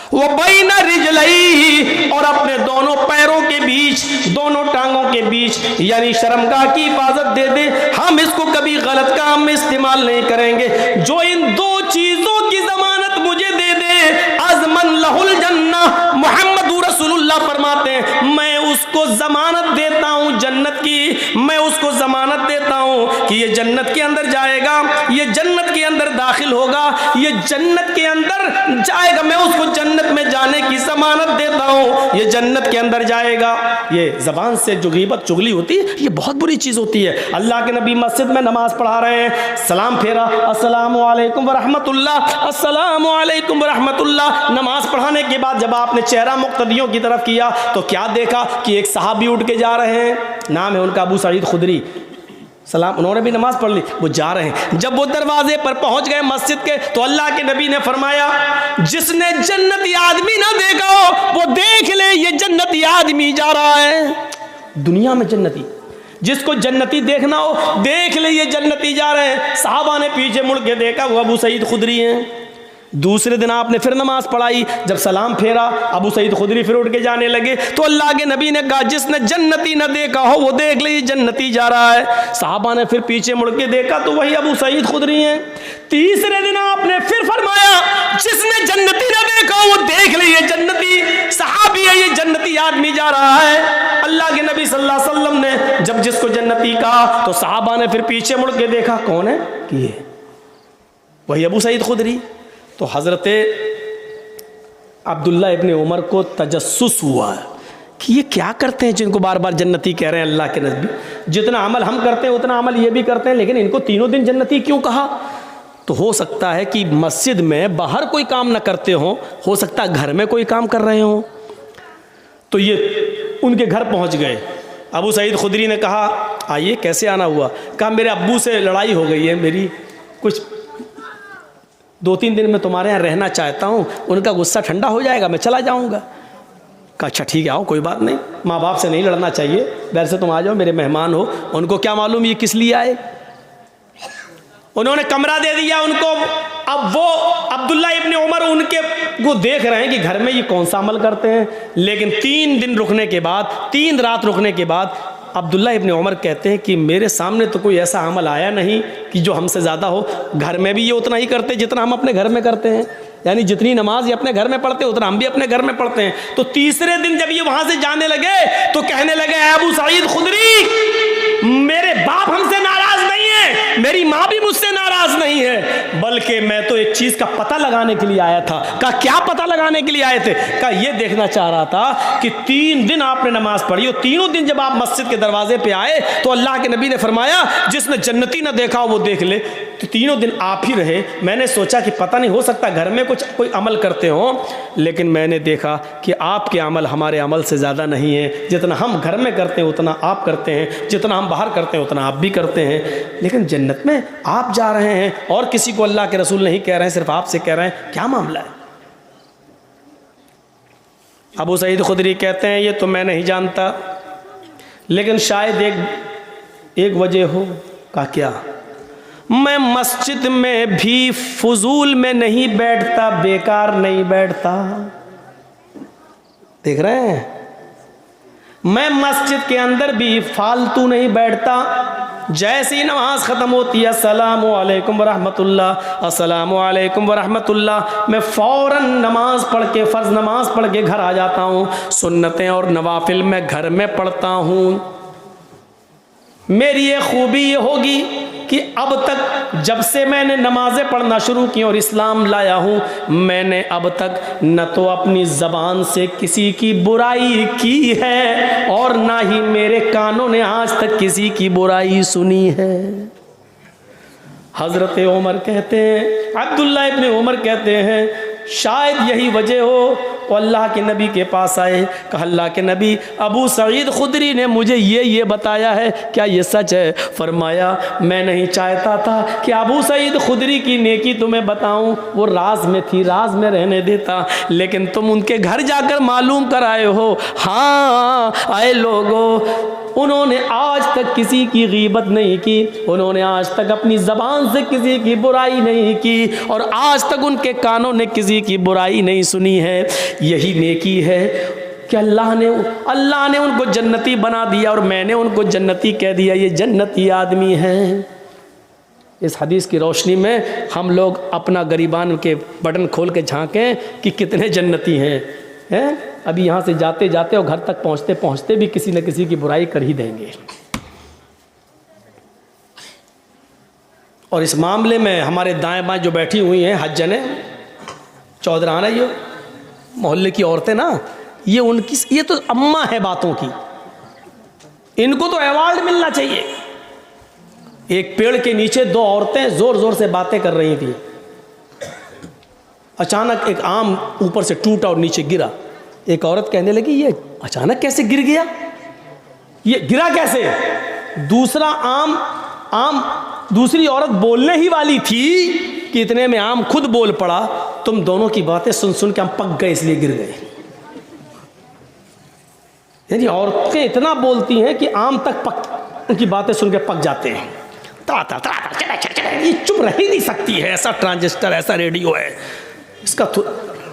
वो बैन रिजलैहि, और अपने दोनों पैरों के बीच, दोनों टांगों के बीच, यानी शर्मगाह की हिफाजत दे दे, हम इसको कभी गलत काम में इस्तेमाल नहीं करेंगे। जो इन दो चीजों की जमानत मुझे दे दे, अज़मन लहुल जन्ना, मोहम्मद रसूलुल्लाह फरमाते हैं मैं उसको जमानत देता हूं जन्नत की, मैं उसको जमानत देता हूं कि ये जन्नत के अंदर जाएगा, ये जन्नत के अंदर दाखिल होगा, ये जन्नत के अंदर जाएगा, मैं उसको जन्नत में जाने की जमानत देता हूं, ये जन्नत के अंदर जाएगा। ये जबान से जो गीबत चुगली होती है ये बहुत बुरी चीज होती है। अल्लाह के नबी मस्जिद में नमाज पढ़ा रहे हैं, सलाम फेरा, अस्सलामु अलैकुम व रहमतुल्लाह, अस्सलामु अलैकुम व रहमतुल्लाह। नमाज पढ़ाने के बाद जब आपने चेहरा मुक्तदियों की तरफ किया तो क्या देखा कि एक सहाबी उठ के जा रहे हैं, नाम है उनका अबू सईद खुदरी, सलाम, उन्होंने भी नमाज पढ़ ली, वो जा रहे हैं। जब वो दरवाजे पर पहुंच गए मस्जिद के तो अल्लाह के नबी ने फरमाया जिसने जन्नती आदमी ना देखा हो वो देख ले, ये जन्नती आदमी जा रहा है। दुनिया में जन्नती, जिसको जन्नती देखना हो देख ले, ये जन्नती जा रहे हैं। साहबा ने पीछे मुड़ के देखा, वो अबू सईद खुदरी हैं। दूसरे दिन आपने फिर नमाज पढ़ाई, जब सलाम फेरा अबू सईद खुदरी फिर उठ के जाने लगे तो अल्लाह के नबी ने कहा जिसने जन्नती न देखा हो वो देख ले, ये जन्नती जा रहा है। साहबा ने फिर पीछे मुड़ के देखा तो वही अबू सईद खुदरी हैं। तीसरे दिन आपने फिर फरमाया जिसने जन्नती न देखा हो वो देख ले, ये जन्नती सहाबी है, ये जन्नती आदमी जा रहा है। अल्लाह के नबी सल्लल्लाहु अलैहि वसल्लम ने जब जिसको जन्नती कहा तो साहबा ने फिर पीछे मुड़ के देखा, कौन है कि ये वही अबू सईद खुदरी। तो हज़रत अब्दुल्ला इब्ने उमर को तजस्सुस हुआ कि ये क्या करते हैं जिनको बार बार जन्नती कह रहे हैं अल्लाह के नबी, जितना अमल हम करते हैं उतना अमल ये भी करते हैं, लेकिन इनको तीनों दिन जन्नती क्यों कहा। तो हो सकता है कि मस्जिद में बाहर कोई काम ना करते हो सकता है घर में कोई काम कर रहे हों। तो ये उनके घर पहुंच गए। अबू सईद खुदरी ने कहा आइए कैसे आना हुआ। कहा मेरे अब्बू से लड़ाई हो गई है मेरी, कुछ 2-3 दिन में तुम्हारे यहाँ रहना चाहता हूँ, उनका गुस्सा ठंडा हो जाएगा मैं चला जाऊँगा। कहा अच्छा ठीक है आओ, कोई बात नहीं, माँ बाप से नहीं लड़ना चाहिए, वैसे तुम आ जाओ, मेरे मेहमान हो। उनको क्या मालूम ये किस लिए आए। उन्होंने कमरा दे दिया उनको। अब वो अब्दुल्ला इब्ने उमर उनके को देख रहे हैं कि घर में ये कौन सा अमल करते हैं। लेकिन 3 दिन रुकने के बाद, 3 रात रुकने के बाद अब्दुल्ला इब्ने उमर कहते हैं कि मेरे सामने तो कोई ऐसा अमल आया नहीं कि जो हमसे ज़्यादा हो। घर में भी ये उतना ही करते जितना हम अपने घर में करते हैं, यानी जितनी नमाज ये अपने घर में पढ़ते हैं उतना हम भी अपने घर में पढ़ते हैं। तो तीसरे दिन जब ये वहाँ से जाने लगे तो कहने लगे अबू सईद खुदरी मेरे बाप हमसे नाराज़ नहीं है, मेरी माँ भी मुझसे नाराज़ नहीं है, बल्कि मैं तो एक चीज़ का पता लगाने के लिए आया था। कहा क्या पता लगाने के लिए आए थे। कहा ये देखना चाह रहा था कि 3 दिन आपने नमाज पढ़ी और तीनों दिन जब आप मस्जिद के दरवाजे पे आए तो अल्लाह के नबी ने फरमाया जिसने जन्नती न देखा वो देख ले। तो तीनों दिन आप ही रहे। मैंने सोचा कि पता नहीं हो सकता घर में कुछ कोई अमल करते हो, लेकिन मैंने देखा कि आपके अमल हमारे अमल से ज़्यादा नहीं है। जितना हम घर में करते हैं उतना आप करते हैं, जितना हम बाहर करते हैं उतना आप भी करते हैं, लेकिन जन्नत में आप जा रहे हैं और किसी को अल्लाह के रसूल नहीं कह रहे हैं, सिर्फ आपसे कह रहे हैं, क्या मामला है। अबू सईद खुदरी कहते हैं ये तो मैं नहीं जानता, लेकिन शायद एक वजह हो। कहा क्या। मैं मस्जिद में भी फजूल में नहीं बैठता, बेकार नहीं बैठता। देख रहे हैं, मैं मस्जिद के अंदर भी फालतू नहीं बैठता। जैसे ही नमाज ख़त्म होती है अस्सलामु अलैकुम वरहमतुल्लाह, अस्सलामु अलैकुम वरहमतुल्लाह, मैं फ़ौरन नमाज पढ़ के, फ़र्ज़ नमाज पढ़ के घर आ जाता हूँ। सुन्नतें और नवाफिल मैं घर में पढ़ता हूँ। मेरी ये खूबी ये होगी कि अब तक जब से मैंने नमाज़ें पढ़ना शुरू की और इस्लाम लाया हूँ, मैंने अब तक न तो अपनी ज़बान से किसी की बुराई की है और ना ही मेरे कानों ने आज तक किसी की बुराई सुनी है। हज़रत उमर कहते हैं, अब्दुल्ला इब्ने उमर कहते हैं शायद यही वजह हो। तो अल्लाह के नबी के पास आए, कहा अल्लाह के नबी अबू सईद खुदरी ने मुझे ये बताया है, क्या ये सच है। फरमाया मैं नहीं चाहता था कि अबू सईद खुदरी की नेकी तुम्हें बताऊं, वो राज में थी, राज में रहने देता, लेकिन तुम उनके घर जाकर मालूम कर आए हो। हाँ आए लोगों, उन्होंने आज तक किसी की गीबत नहीं की, उन्होंने आज तक अपनी ज़बान से किसी की बुराई नहीं की, और आज तक उनके कानों ने किसी की बुराई नहीं सुनी है। यही नेकी है कि अल्लाह ने उनको जन्नती बना दिया और मैंने उनको जन्नती कह दिया। ये जन्नती आदमी हैं। इस हदीस की रोशनी में हम लोग अपना गरीबान के बटन खोल के झांकें कि कितने जन्नती हैं। अभी यहाँ से जाते जाते और घर तक पहुँचते पहुँचते भी किसी न किसी की बुराई कर ही देंगे। और इस मामले में हमारे दाएं बाएं जो बैठी हुई हैं हज्जने चौधराना, ये मोहल्ले की औरतें ना, ये तो अम्मा है बातों की, इनको तो अवार्ड मिलना चाहिए। एक पेड़ के नीचे दो औरतें जोर जोर से बातें कर रही थी। अचानक एक आम ऊपर से टूटा और नीचे गिरा। एक औरत कहने लगी, ये अचानक कैसे गिर गया, ये गिरा कैसे? दूसरी औरत बोलने ही वाली थी कि इतने में आम खुद बोल पड़ा, तुम दोनों की बातें सुन सुन के हम पक गए इसलिए गिर गए। यानी औरतें इतना बोलती हैं कि आम तक उनकी बातें सुन के पक जाते हैं। ये चुप रह ही नहीं सकती है। ऐसा ट्रांजिस्टर, ऐसा रेडियो है इसका।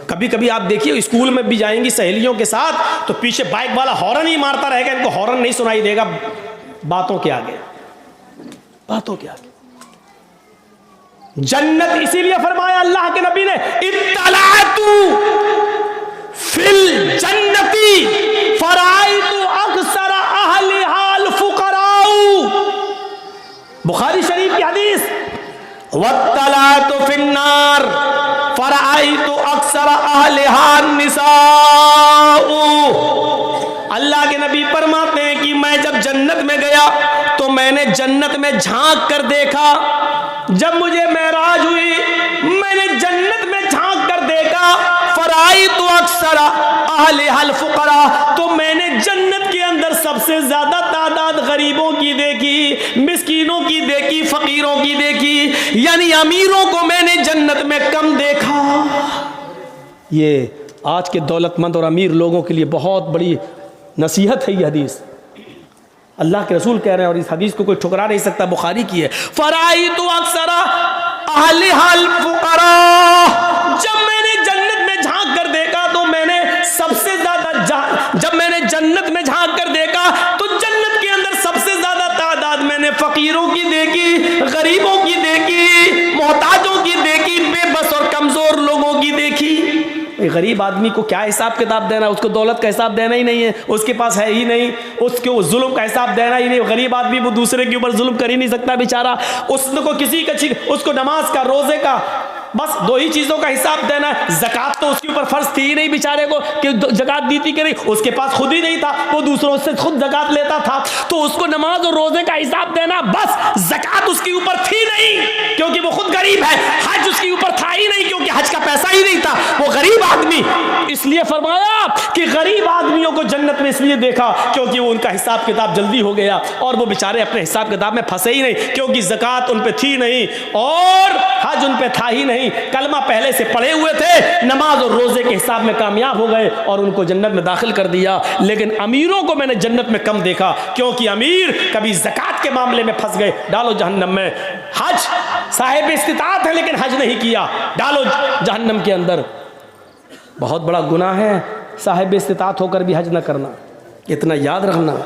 कभी कभी आप देखिए स्कूल में भी जाएंगी सहेलियों के साथ तो पीछे बाइक वाला हॉर्न ही मारता रहेगा, इनको हॉर्न नहीं सुनाई देगा बातों के आगे। जन्नत इसीलिए फरमाया अल्लाह के नबी ने, इत्तलातु फिल जन्नती फराइतु अक्सर अहलिहाल फुकराउ। बुखारी शरीफ की हदीस, वत्तलातु फिन्नार फराइतु अक्सर अहलिहान निसाउ। अल्लाह के नबी फरमाते हैं कि मैं जब जन्नत में गया तो मैंने जन्नत में झांक कर देखा। जब मुझे मेराज हुई मैंने जन्नत में झांक कर देखा, फराइतु अक्सर अहलिहाल फुकरा, तो मैंने जन्नत के अंदर सबसे ज्यादा तादाद गरीबों की देखी, मिस्कीनों की देखी, फकीरों की देखी। यानी अमीरों को मैंने जन्नत में कम देखा। ये आज के दौलतमंद और अमीर लोगों के लिए बहुत बड़ी नसीहत है ये हदीस। अल्लाह के रसूल कह रहे हैं और इस हदीस को कोई ठुकरा नहीं सकता, बुखारी की है। फराइतु अक्सर अहलिहाल फुकरा, जब मैंने जन्नत में झांक कर देखा तो मैंने सबसे ज्यादा, जब मैंने जन्नत में झांक कर देखा तो जन्नत के अंदर सबसे ज्यादा तादाद मैंने फकीरों की देखी, गरीबों की देखी, मोहताजों की देखी, बेबस और कमजोर लोगों की देखी। गरीब आदमी को क्या हिसाब किताब देना, उसको दौलत का हिसाब देना ही नहीं है, उसके पास है ही नहीं, उसको जुल्म का हिसाब देना ही नहीं। गरीब आदमी वो दूसरे के ऊपर जुल्म कर ही नहीं सकता बेचारा, उसको किसी का, उसको नमाज का, रोजे का, बस दो ही चीजों का हिसाब देना है। ज़कात तो उसके ऊपर फर्ज थी ही नहीं बेचारे को कि ज़कात दी थी कि नहीं, उसके पास खुद ही नहीं था, वो दूसरों से खुद ज़कात लेता था, तो उसको नमाज और रोजे का हिसाब देना, बस ज़कात उसके ऊपर थी नहीं क्योंकि वो खुद गरीब है, हज उसके ऊपर था ही नहीं क्योंकि हज का पैसा ही नहीं था, वो गरीब आदमी। इसलिए फरमाया कि गरीब आदमियों को जन्नत में इसलिए देखा क्योंकि वो उनका हिसाब किताब जल्दी हो गया और वो बेचारे अपने हिसाब किताब में फंसे ही नहीं क्योंकि ज़कात उन पे थी नहीं और हज उन पे था ही नहीं, कलमा पहले से पढ़े हुए थे, नमाज और रोजे के हिसाब में कामयाब हो गए और उनको जन्नत में दाखिल कर दिया। लेकिन अमीरों को मैंने जन्नत में कम देखा क्योंकि अमीर कभी ज़कात के मामले में फंस गए, डालो जहन्नम में। हज साहिब इस्तिताअत है लेकिन हज नहीं किया, डालो जहन्नम के अंदर। बहुत बड़ा गुनाह है साहिब इस्तिताअत होकर भी हज न करना। इतना याद रखना,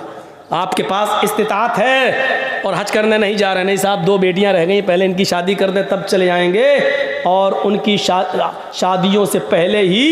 आपके पास इस्तिताअत है और हज करने नहीं जा रहे, नहीं साहब 2 बेटियां रह गई, पहले इनकी शादी कर दें तब चले जाएंगे, और उनकी शादियों से पहले ही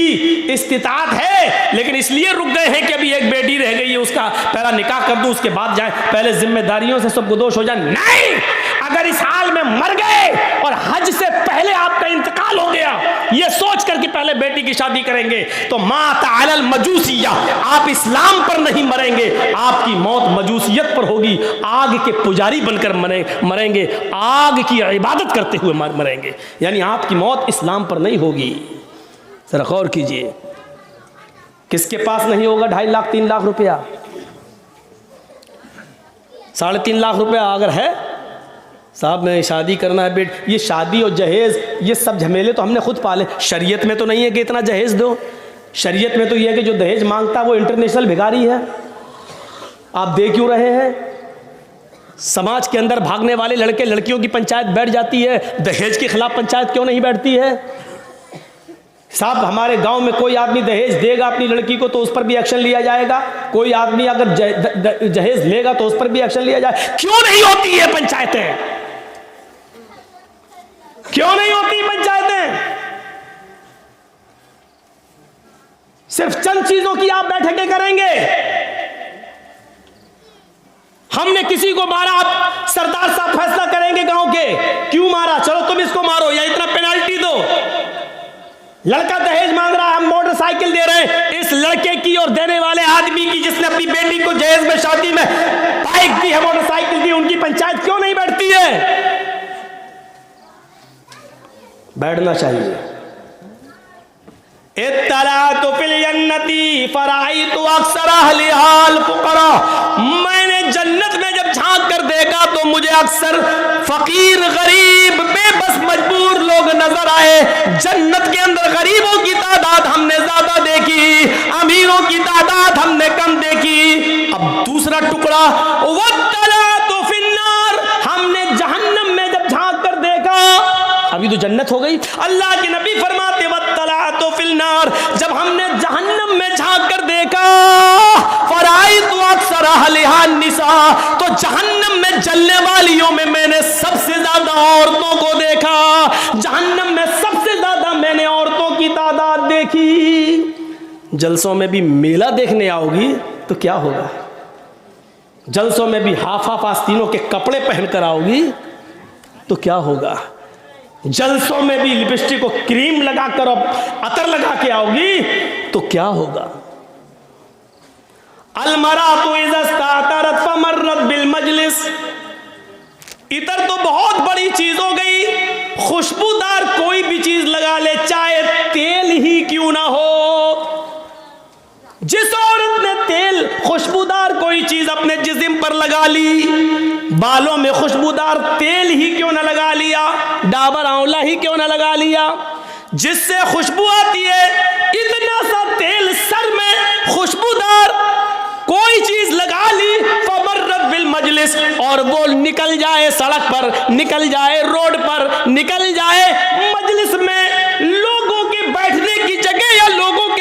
इस्तिताअत है लेकिन इसलिए रुक गए हैं कि अभी एक बेटी रह गई है, उसका पहला निकाह कर दूं उसके बाद जाए, पहले जिम्मेदारियों से सब गुदोश हो जाए। नहीं, अगर इस हाल में मर गए और हज से पहले आपका इंतकाल हो गया ये सोच कर कि पहले बेटी की शादी करेंगे तो माता अलल मजूसिया, आप इस्लाम पर नहीं मरेंगे, आपकी मौत मजूसियत पर होगी, आग के पुजारी बनकर मरेंगे, आग की इबादत करते हुए मरेंगे, यानी आपकी मौत इस्लाम पर नहीं होगी। जरा गौर कीजिए, किसके पास नहीं होगा 2.5 लाख 3 लाख रुपया, 3.5 लाख रुपया अगर है, साहब मैं शादी करना है बेट, ये शादी और जहेज़ ये सब झमेले तो हमने खुद पाले, शरीयत में तो नहीं है कि इतना जहेज़ दो, शरीयत में तो ये है कि जो दहेज मांगता है वो इंटरनेशनल भिखारी है। आप देख क्यों रहे हैं? समाज के अंदर भागने वाले लड़के लड़कियों की पंचायत बैठ जाती है, दहेज के खिलाफ पंचायत क्यों नहीं बैठती है? साहब हमारे गांव में कोई आदमी दहेज देगा अपनी लड़की को तो उस पर भी एक्शन लिया जाएगा, कोई आदमी अगर दहेज लेगा तो उस पर भी एक्शन लिया जाए। क्यों नहीं होती है पंचायतें? क्यों नहीं होती पंचायतें? सिर्फ चंद चीजों की आप बैठकें करेंगे। हमने किसी को मारा, आप सरदार साहब फैसला करेंगे गांव के, क्यों मारा, चलो तुम इसको मारो या इतना पेनाल्टी दो। लड़का दहेज मांग रहा है, हम मोटरसाइकिल दे रहे हैं, इस लड़के की और देने वाले आदमी की जिसने अपनी बेटी को दहेज में शादी में बाइक दी है, मोटरसाइकिल दी, उनकी पंचायत क्यों नहीं बैठती है? बैठना चाहिए। इत्तलातु फिल जन्नती फराइतु अक्सर अहली हाल फुकरा, मैंने जन्नत में जब झांक कर देखा तो मुझे अक्सर फकीर, गरीब, बेबस, मजबूर लोग नजर आए। जन्नत के अंदर गरीबों की तादाद हमने ज्यादा देखी, अमीरों की तादाद हमने कम देखी। अब दूसरा टुकड़ा, वत्तलातु फिन्नार, हमने जहन्नम में जब झांक कर देखा, अभी तो जन्नत हो गई, अल्लाह के नबी फरमाते वत्तलातु फिन्नार, जब हमने जहन्नम में झांक कर देखा, फराइतु अक्सर अहलिहा निसा, तो जहन्नम में जलने वालियों में मैंने सबसे ज्यादा औरतों को देखा। जहन्नम में सबसे ज्यादा मैंने औरतों की तादाद देखी। जलसों में भी मेला देखने आओगी तो क्या होगा? जलसों में भी हाफ हाफ आस्तीनों के कपड़े पहनकर आओगी तो क्या होगा? जलसों में भी लिपस्टिक को क्रीम लगाकर और अतर लगा के आओगी तो क्या होगा? अलमरातु इज़ा इस्तातरत फमर्रत बिल मजलिस, इतर तो बहुत बड़ी चीज हो गई, खुशबूदार कोई भी चीज लगा ले, चाहे तेल ही क्यों ना हो। जिस औरत ने तेल, खुशबूदार कोई चीज अपने जिस्म पर लगा ली, बालों में खुशबूदार तेल ही क्यों ना लगा लिया, डाबर आंवला ही क्यों ना लगा लिया, जिससे खुशबू आती है, इतना सा तेल सर में खुशबूदार कोई चीज लगा ली, फमर्रत बिल मजलिस, और वो निकल जाए सड़क पर, निकल जाए रोड पर, निकल जाए मजलिस में, लोगों के बैठने की जगह या लोगों के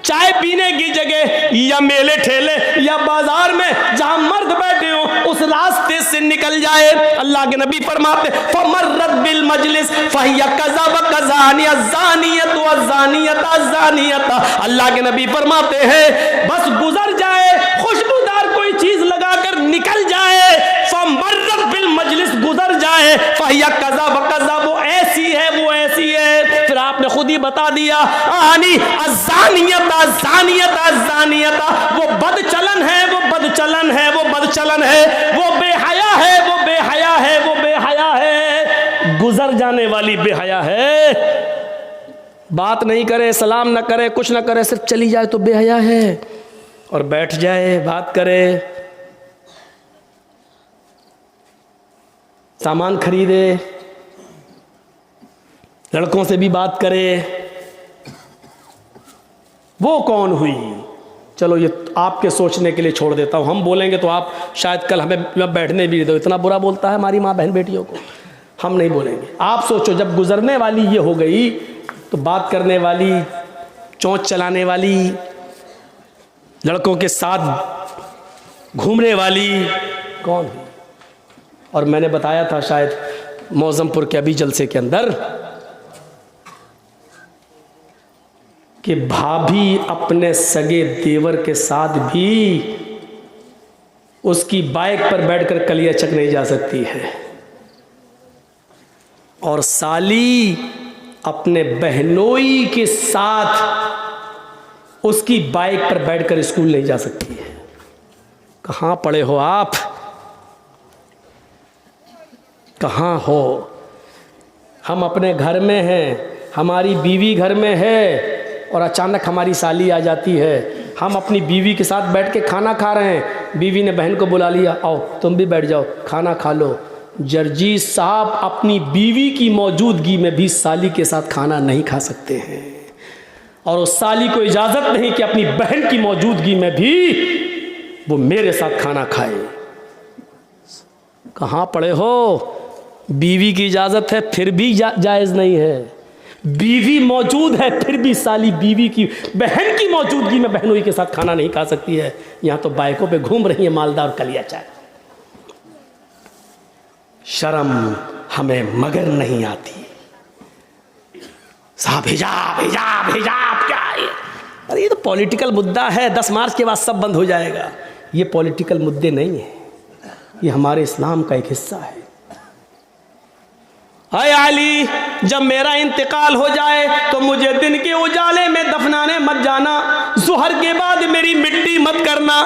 चाय पीने की जगह या मेले ठेले या बाजार में जहां मर्द बैठे हो उस रास्ते से निकल जाए। अल्लाह के नबी फरमाते फमर्रत बिल मजलिस फहिया कज़ा व कज़ानिया ज़ानियत व ज़ानियता ज़ानियता, अल्लाह के नबी फरमाते हैं बस गुजर जाए, खुशबूदार कोई चीज लगाकर निकल जाए, फमर्रत बिल मजलिस, गुजर जाए, फहिया कज़ा व कज़ा, वो ऐसी है, वो ऐसी है। फिर आपने खुद ही बता दिया, आनी अज़ानियता ज़ानियता ज़ानियता, वो बदचलन है, वो बदचलन है, वो बदचलन है, वो बेहया है, वो बेहया है, वो बेहया है, गुजर जाने वाली बेहया है। बात नहीं करे, सलाम न करे, कुछ न करे, सिर्फ चली जाए तो बेहया है, और बैठ जाए बात करे, सामान खरीदे, लड़कों से भी बात करे, वो कौन हुई? चलो ये आपके सोचने के लिए छोड़ देता हूँ, हम बोलेंगे तो आप शायद कल हमें बैठने भी दो, इतना बुरा बोलता है हमारी माँ बहन बेटियों को, हम नहीं बोलेंगे। आप सोचो, जब गुजरने वाली ये हो गई तो बात करने वाली, चोंच चलाने वाली, लड़कों के साथ घूमने वाली कौन हुई? और मैंने बताया था शायद मौजमपुर के अभी जलसे के अंदर कि भाभी अपने सगे देवर के साथ भी उसकी बाइक पर बैठकर कलियाचक नहीं जा सकती है, और साली अपने बहनोई के साथ उसकी बाइक पर बैठकर स्कूल नहीं जा सकती है। कहाँ पड़े हो आप? कहाँ हो? हम अपने घर में हैं, हमारी बीवी घर में है, और अचानक हमारी साली आ जाती है, हम अपनी बीवी के साथ बैठ के खाना खा रहे हैं, बीवी ने बहन को बुला लिया, आओ तुम भी बैठ जाओ खाना खा लो। जर्जीस साहब अपनी बीवी की मौजूदगी में भी साली के साथ खाना नहीं खा सकते हैं, और उस साली को इजाज़त नहीं कि अपनी बहन की मौजूदगी में भी वो मेरे साथ खाना खाए। कहाँ पड़े हो? बीवी की इजाज़त है फिर भी जायज़ नहीं है। बीवी मौजूद है फिर भी साली बीवी की बहन की मौजूदगी में बहनोई के साथ खाना नहीं खा सकती है। यहाँ तो बाइकों पे घूम रही है मालदार कलिया चाय। शर्म हमें मगर नहीं आती। साहब हिजाब हिजाब हिजाब क्या है? अरे ये तो पॉलिटिकल मुद्दा है, 10 मार्च के बाद सब बंद हो जाएगा। ये पॉलिटिकल मुद्दे नहीं है, ये हमारे इस्लाम का एक हिस्सा है। अय अली, जब मेरा इंतकाल हो जाए तो मुझे दिन के उजाले में दफनाने मत जाना। ज़ुहर के बाद मेरी मिट्टी मत करना,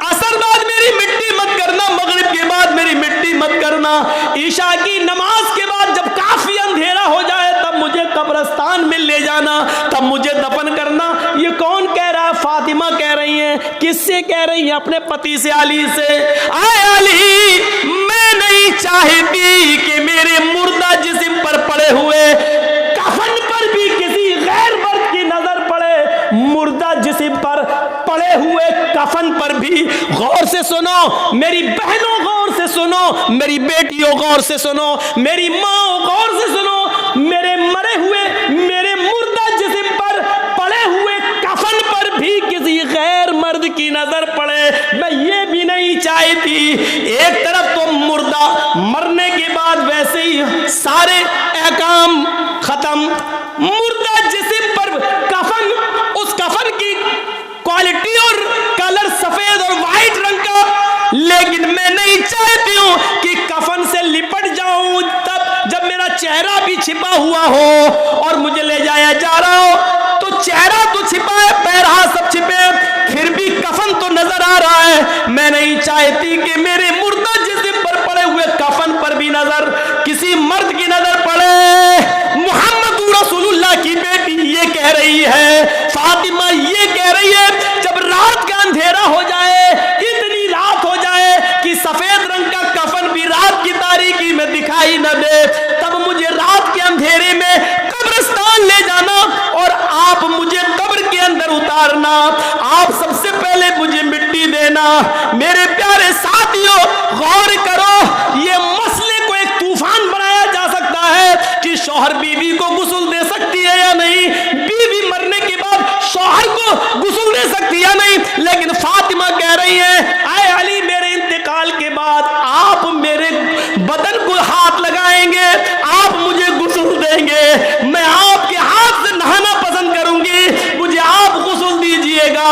असर बाद मेरी मिट्टी मत करना, मगरिब के बाद मेरी मिट्टी मत करना। ईशा की नमाज के बाद जब काफी अंधेरा हो जाए तब मुझे कब्रिस्तान में ले जाना, तब मुझे दफन करना। ये कौन कह रहा है? फातिमा कह रही हैं। किससे कह रही हैं? अपने पति से, अली से। आए अली, मैं नहीं चाहती कि मेरे मुर्दा जिस्म पर पड़े हुए कफन पर भी किसी गैर मर्द की नजर पड़े। मुर्दा जिस्म पर पड़े हुए कफन पर भी गौर से सुनो, मेरी बहनों गौर से सुनो, मेरी बेटियों गौर से सुनो, मेरी माँ गौर से सुनो, मेरे मरे हुए मेरे मुर्दा जिस्म पर पड़े हुए कफन पर भी किसी गैर मर्द की नजर पड़े। मैं ये भी नहीं चाहती। एक तरफ तो मुर्दा मरने के बाद वैसे ही सारे अहकाम खत्म, मुर्दा जिस्म पर कफन, उस कफन की क्वालिटी और कलर सफेद और वाइट रंग का। लेकिन मैं नहीं चाहती हूं कि कफन से लिपट जाऊं तब जब मेरा चेहरा भी छिपा हुआ हो और मुझे ले जाया जा रहा हो तो चेहरा तो छिपा है, पैर हाथ सब छिपे, फिर भी कफन तो नजर आ रहा है। मैं नहीं चाहती कि मेरे मुर्दा जिस्म पर पड़े हुए कफन पर भी नजर किसी मर्द की नजर पड़े। मोहम्मद रसूलुल्लाह की बेटी ये कह रही है, फातिमा ये कह रही है, जब रात का अंधेरा हो जाए, इतनी रात हो जाए कि सफेद रंग का कफन भी रात की तारीकी में दिखाई न दे, तब मुझे रात के अंधेरे में कब्रिस्तान ले जाना और आप मुझे कब्र के अंदर उतारना। आप सबसे पहले मुझे मिट्टी देना। मेरे प्यारे साथियों, गौर करो, ये मसले को एक तूफान बनाया जा सकता है कि शौहर बीवी को गुस्ल दे सकती है या नहीं, बीवी मरने के बाद शौहर को गुस्ल दे सकती है या नहीं। लेकिन फातिमा कह रही है, आए अली, मेरे इंतकाल के बाद आप मेरे बदन को हाथ लगाएंगे, आप मुझे गुस्ल देंगे, मैं आपके हाथ से नहाना पसंद करूंगी, मुझे आप गुस्ल दीजिएगा।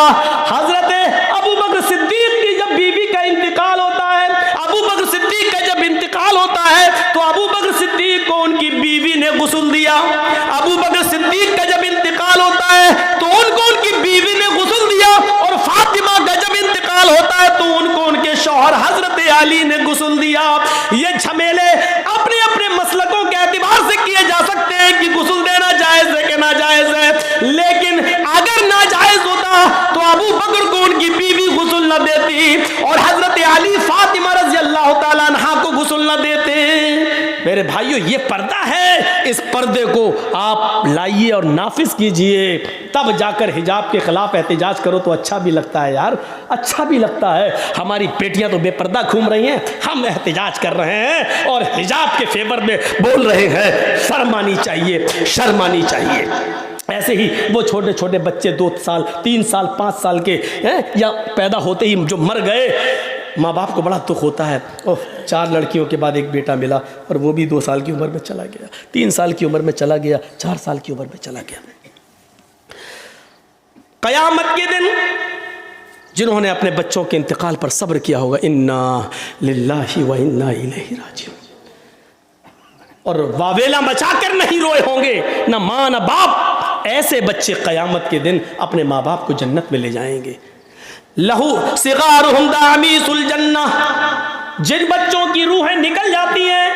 हजरत अबू बकर सिद्दीक की जब बीवी का इंतकाल होता है, अबू बकर सिद्दीक का जब इंतकाल होता है तो अबू बकर सिद्दीक को उनकी बीवी ने गुस्ल दिया। अबू बकर सिद्दीक का जब इंतकाल होता है तो उनको उनकी बीवी ने गुस्ल दिया, और फातिमा का जब इंतकाल होता है तो उनको उनके शौहर हजरत अली ने गुस्ल दिया। ये झमेले अपने अपने मसलकों के एतबार से किए जा सकते हैं कि गुस्ल देना जायज है कि नाजायज है, लेकिन अगर नाजायज होता तो अबू बकर को उनकी बीवी गुस्ल न देती और हजरत अली फातिमा रज़ी अल्लाह ताला अन्हा को गुस्ल न देते। मेरे भाइयों, ये पर्दा है, इस पर्दे को आप लाइए और नाफिज कीजिए, तब जाकर हिजाब के खिलाफ एहतजाज करो तो अच्छा भी लगता है यार, अच्छा भी लगता है। हमारी बेटियां तो बेपर्दा घूम रही हैं, हम एहतजाज कर रहे हैं और हिजाब के फेवर में बोल रहे हैं। शर्म आनी चाहिए, शर्म आनी चाहिए। ऐसे ही वो छोटे छोटे बच्चे 2 साल 3 साल 5 साल के हैं, या पैदा होते ही जो मर गए, माँ बाप को बड़ा दुख होता है। ओह, 4 लड़कियों के बाद एक बेटा मिला और वो भी 2 साल की उम्र में चला गया, 3 साल की उम्र में चला गया, 4 साल की उम्र में चला गया। क़यामत के दिन जिन्होंने अपने बच्चों के इंतकाल पर सब्र किया होगा, इन्ना लिल्लाहि व इन्ना इलैहि राजिऊन, और वावेला मचाकर नहीं रोए होंगे, ना माँ ना बाप, ऐसे बच्चे क़यामत के दिन अपने माँ बाप को जन्नत में ले जाएंगे। लहू सिगारुहुम दामीसुल जन्नह, जिन बच्चों की रूहें निकल जाती हैं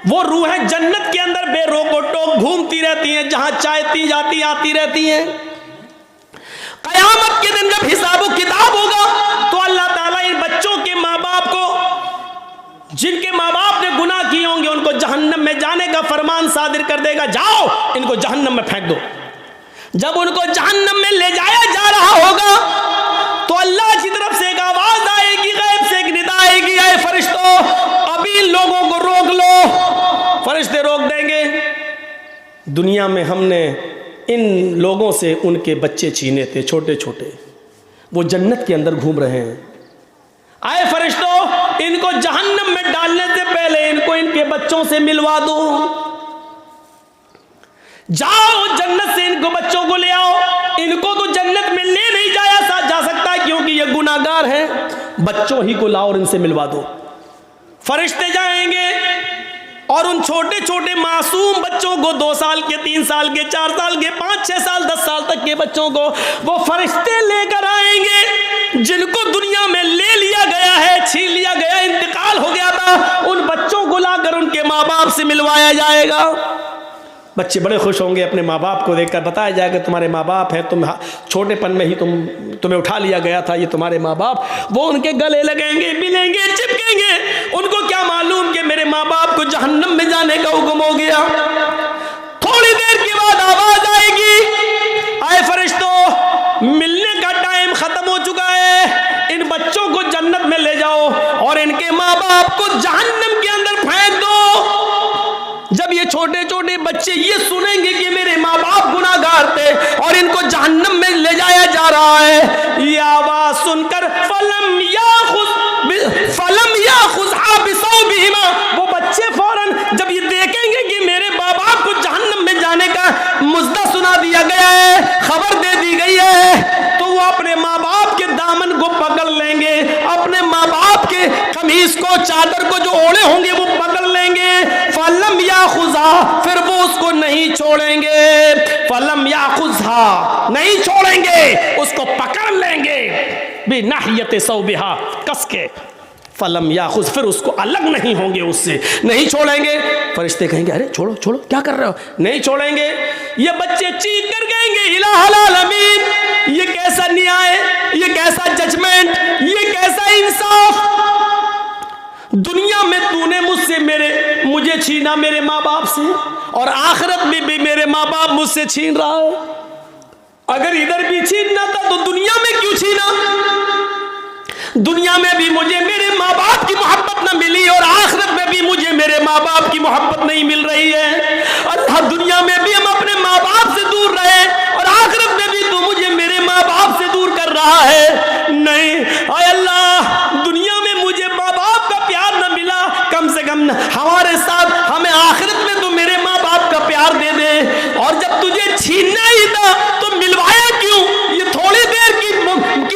वो रूहें जन्नत के अंदर बेरोको टोक घूमती रहती हैं, जहां चाहती जाती आती रहती हैं। क़यामत के दिन जब हिसाब किताब होगा तो अल्लाह ताला इन बच्चों के माँ बाप को, जिनके माँ बाप ने गुनाह किए होंगे, उनको जहन्नम में जाने का फरमान सादिर कर देगा, जाओ इनको जहन्नम में फेंक दो। जब उनको जहन्नम में ले जाया जा रहा होगा तो अल्लाह की तरफ से एक आवाज आएगी, गैब से एक निदा आएगी, आए फरिश्तों अभी लोगों को रोक लो। फरिश्ते रोक देंगे। दुनिया में हमने इन लोगों से उनके बच्चे छीने थे, छोटे छोटे, वो जन्नत के अंदर घूम रहे हैं। आए फरिश्तों इनको जहन्नम में डालने से पहले इनको इनके बच्चों से मिलवा दो। जाओ जन्नत से इनको बच्चों को ले आओ। इनको तो जन्नत में ले नहीं जा सकता क्योंकि ये गुनाहगार हैं। बच्चों ही को लाओ और इनसे मिलवा दो। फरिश्ते जाएंगे और उन छोटे छोटे मासूम बच्चों को, 2 साल के, 3 साल के, 4 साल के, 5, 6 साल, 10 साल तक के बच्चों को वो फरिश्ते लेकर आएंगे जिनको दुनिया में ले लिया गया है, छीन लिया गया, इंतकाल हो गया था। उन बच्चों को लाकर उनके माँ बाप से मिलवाया जाएगा। बच्चे बड़े खुश होंगे अपने माँ बाप को देखकर। बताया जाएगा तुम्हारे माँ बाप हैं, तुम छोटेपन में ही तुम्हें उठा लिया गया था, ये तुम्हारे माँ बाप। वो उनके गले लगेंगे, मिलेंगे, चिपकेंगे। उनको क्या मालूम कि मेरे माँ बाप को जहन्नम में जाने का हुक्म हो गया। थोड़ी देर के बाद आवाज आएगी, आए फरिश्तों मिलने का टाइम खत्म हो चुका है, इन बच्चों को जन्नत में ले जाओ और इनके माँ बाप को जहन्नम के अंदर फेंक दो। जब ये छोटे छोटे बच्चे ये सुनेंगे कि मेरे माँ बाप गुनाहगार थे और इनको जहन्नम में ले जाया जा रहा है, ये आवाज सुनकर फलम याखुज़हा बिसौबिहिमा, वो बच्चे फौरन जब ये देखेंगे कि मेरे माँ बाप को जहन्नम में जाने का मुद्दा सुना दिया गया है, खबर दे दी गई है, तो वो अपने माँ बाप के दामन को पकड़ लेंगे, अपने माँ बाप के कमीज को, चादर को जो ओढ़े होंगे वो पकड़ लेंगे। फलम याखुज़हा, फिर वो उसको नहीं छोड़ेंगे। फलम याखुज़हा, नहीं छोड़ेंगे, उसको पकड़ लेंगे बिनाहियत सौबिहा, कस के। फलम याखुज़, फिर उसको अलग नहीं होंगे, उससे नहीं छोड़ेंगे। फरिश्ते कहेंगे अरे छोड़ो छोड़ो, क्या कर रहे हो, नहीं छोड़ेंगे। ये बच्चे चीख कर कहेंगे इलाहुल आलमीन, ये कैसा न्याय, ये कैसा जजमेंट, ये कैसा इंसाफ। दुनिया में तूने मुझसे मुझे छीना मेरे माँ बाप से, और आखिरत में भी मेरे माँ बाप मुझसे छीन रहा है। अगर इधर भी छीनना था तो दुनिया में क्यों छीना? दुनिया में भी मुझे मेरे माँ बाप की मोहब्बत न मिली और आखिरत में भी मुझे मेरे माँ बाप की मोहब्बत नहीं मिल रही है। अल्लाह दुनिया में भी हम अपने माँ बाप से दूर रहे और आखिरत में भी तू मुझे मेरे माँ बाप से दूर कर रहा है। नहीं आय अल्लाह, दुनिया में मुझे माँ बाप का प्यार न मिला, कम से कम हमारे साथ हमें आखिरत में तो मेरे माँ बाप का प्यार दे दे। और जब तुझे छीनना ही था तो मिलवाया क्यों? ये थोड़ी देर की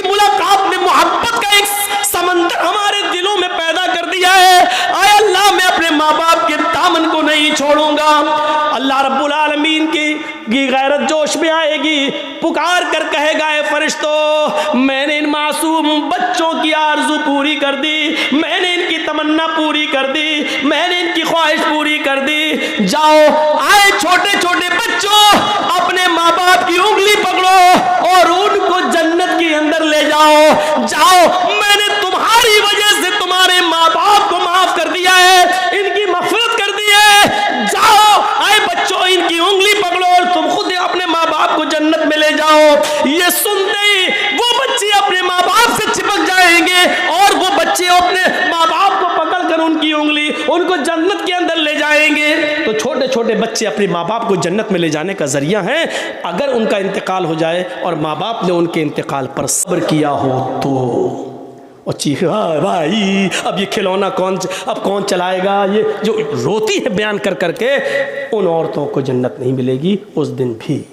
मुलाकात ने मोहब्बत का एक समंदर हमारे दिलों में पैदा कर दिया है। आय अल्लाह, मैं अपने माँ बाप के दामन को नहीं छोड़ूंगा। अल्लाह रब्बुल आलमीन की गैरत जोश में आएगी, पुकार कर कहेगा ए फरिश्तों, मैंने इन मासूम बच्चों की आरज़ू पूरी कर दी, मैंने इनकी तमन्ना पूरी कर दी, मैंने इनकी ख्वाहिश पूरी कर दी। जाओ, आए छोटे छोटे बच्चों, अपने माँ बाप की उंगली पकड़ो और उनको जन्नत के अंदर ले जाओ। जाओ, मैंने तुम्हारी वजह से तुम्हारे माँ बाप को माफ कर दिया है, इनकी मग़फ़िरत कर दी है। जाओ, आए बच्चों, इनकी उंगली पकड़ो और तुम खुद अपने माँ बाप को जन्नत में ले जाओ। ये सुनते ही वो बच्चे अपने माँ बाप से चिपक जाएंगे और वो बच्चे अपने माँ बाप को पकड़कर उनकी उंगली उनको जन्नत के अंदर ले जाएंगे। तो छोटे छोटे बच्चे अपने माँ बाप को जन्नत में ले जाने का जरिया हैं। अगर उनका इंतकाल हो जाए और माँ बाप ने उनके इंतकाल पर सब्र किया हो तो, और चीखा भाई अब ये खिलौना अब कौन चलाएगा, ये जो रोती है बयान कर करके, उन औरतों को जन्नत नहीं मिलेगी। उस दिन भी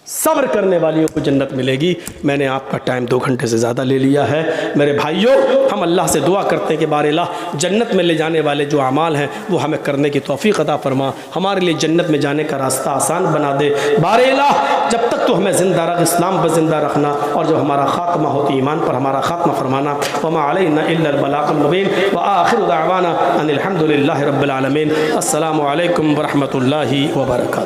सब्र करने वालियों को जन्नत मिलेगी। मैंने आपका टाइम 2 घंटे से ज़्यादा ले लिया है। मेरे भाइयों, हम अल्लाह से दुआ करते हैं कि बार अल्लाह जन्नत में ले जाने वाले जो अमाल हैं वो हमें करने की तौफीक अता फरमा, हमारे लिए जन्नत में जाने का रास्ता आसान बना दे। बार अल्लाह जब तक तो हमें ज़िंदा रख, इस्लाम पर ज़िंदा रखना, और जब हमारा खात्मा होती ईमान पर हमारा खात्मा फरमाना। वमा अलैना इल्लल बलागुल मुबीन व आखिरु दअवाना अनिल हम्दुलिल्लाहि रब्बिल आलमीन। अस्सलामु अलैकुम व रहमतुल्लाहि व बरकातुहू।